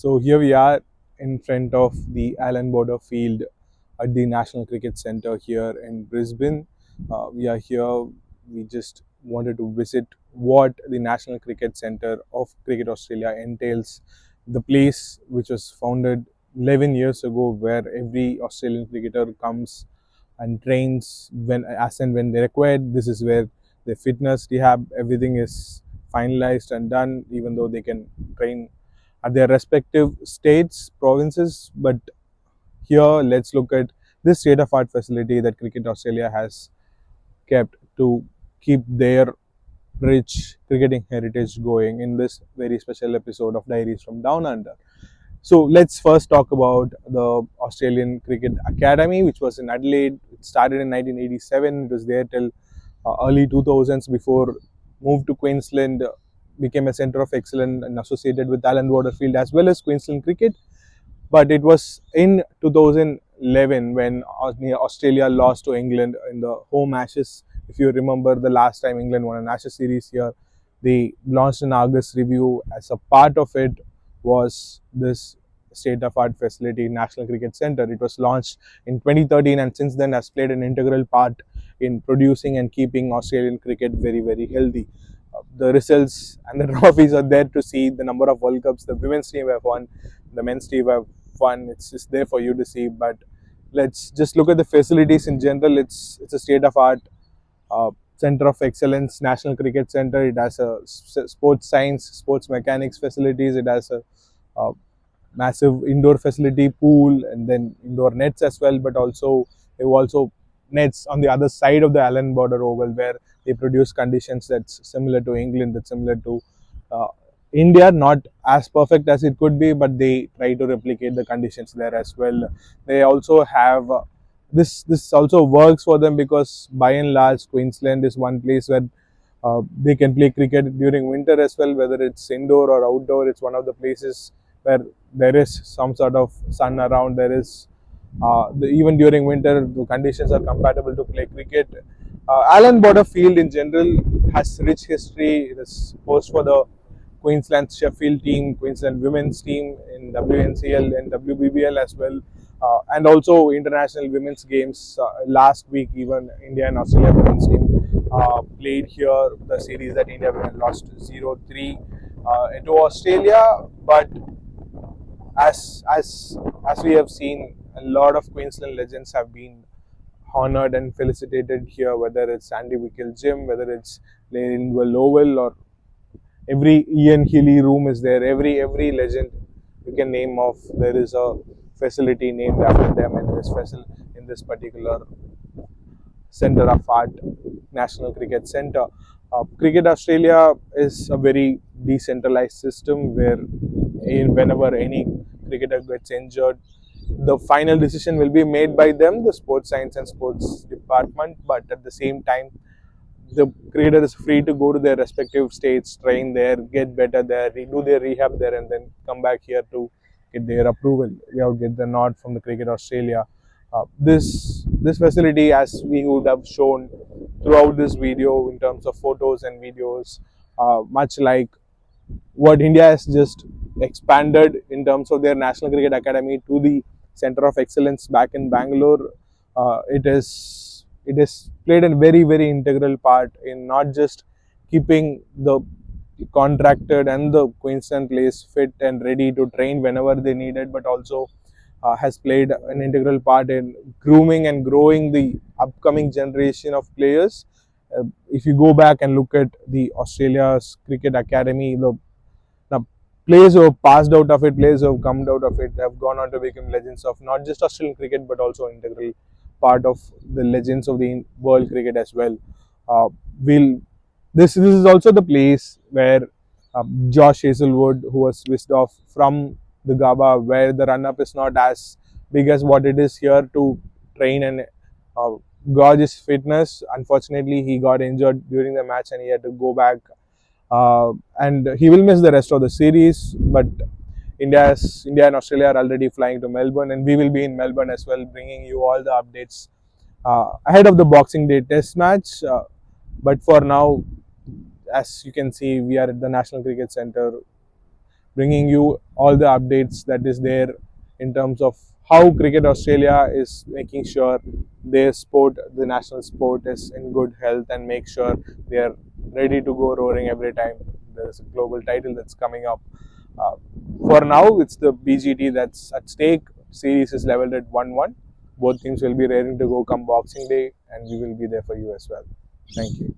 So here we are in front of the Allan Border Field at the National Cricket Centre here in Brisbane. We are here. We just wanted to visit what the National Cricket Centre of Cricket Australia entails. The place which was founded 11 years ago, where every Australian cricketer comes and trains when as and when they required. This is where the fitness rehab, everything is finalized and done, even though they can train at their respective states, provinces. But here, let's look at this state of art facility that Cricket Australia has kept to keep their rich cricketing heritage going in this very special episode of Diaries from Down Under. So let's first talk about the Australian Cricket Academy, which was in Adelaide. It started in 1987. It was there till early 2000s before moved to Queensland, became a centre of excellence and associated with Allan Waterfield as well as Queensland Cricket. But it was in 2011 when Australia lost to England in the home Ashes. If you remember, the last time England won an Ashes series here, they launched an Argus review. As a part of it was this state-of-art facility, National Cricket Centre. It was launched in 2013 and since then has played an integral part in producing and keeping Australian cricket very, very healthy. The results and the trophies are there to see. The number of World Cups the women's team have won, the men's team have won. It's just there for you to see. But let's just look at the facilities in general. It's a state of art center of excellence, National Cricket Centre. It has a sports science, sports mechanics facilities. It has a massive indoor facility, pool, and then indoor nets as well. But also, they've also nets on the other side of the Allan Border Oval, where they produce conditions that's similar to England, that's similar to uh, India. Not as perfect as it could be, but they try to replicate the conditions there as well. They also have this also works for them because by and large Queensland is one place where they can play cricket during winter as well, whether it's indoor or outdoor. It's one of the places where there is some sort of sun around. There is even during winter, the conditions are compatible to play cricket. Allan Border Field in general has rich history. It is host for the Queensland Sheffield team, Queensland women's team in WNCL and WBBL as well, and also international women's games. Last week, even India and Australia women's team played here. The series that India lost 0-3 to Australia, but as we have seen, a lot of Queensland legends have been honoured and felicitated here, whether it's Andy Wickell Gym, whether it's Lane Oval, or every Ian Healy room is there. Every legend you can name of, there is a facility named after them in this particular Centre of Art, National Cricket Centre. Cricket Australia is a very decentralized system where whenever any cricketer gets injured, the final decision will be made by them, the sports science and sports department. But at the same time, the cricketer is free to go to their respective states, train there, get better there, do their rehab there, and then come back here to get their approval, get the nod from the Cricket Australia. This facility, as we would have shown throughout this video in terms of photos and videos, much like what India has just expanded in terms of their National Cricket Academy to the Centre of Excellence back in Bangalore. It has played a very, very integral part in not just keeping the contracted and the Queensland players fit and ready to train whenever they need it, but also has played an integral part in grooming and growing the upcoming generation of players. If you go back and look at the Australia's Cricket Academy, the players who have passed out of it, players who have come out of it, have gone on to become legends of not just Australian cricket but also integral part of the legends of the world cricket as well. Uh, we'll this is also the place where Josh Hazelwood, who was whisked off from the Gabba, where the run-up is not as big as what it is here, to train and uh, gauge his fitness. Unfortunately, he got injured during the match and he had to go back. And he will miss the rest of the series. But India and Australia are already flying to Melbourne, and we will be in Melbourne as well, bringing you all the updates ahead of the Boxing Day Test match. But for now, as you can see, we are at the National Cricket Centre bringing you all the updates that is there in terms of how Cricket Australia is making sure their sport, the national sport, is in good health and make sure they are ready to go roaring every time there's a global title that's coming up. Uh, for now, it's the BGT that's at stake. Series is leveled at 1-1. Both teams will be raring to go come Boxing Day, and we will be there for you as well. Thank you.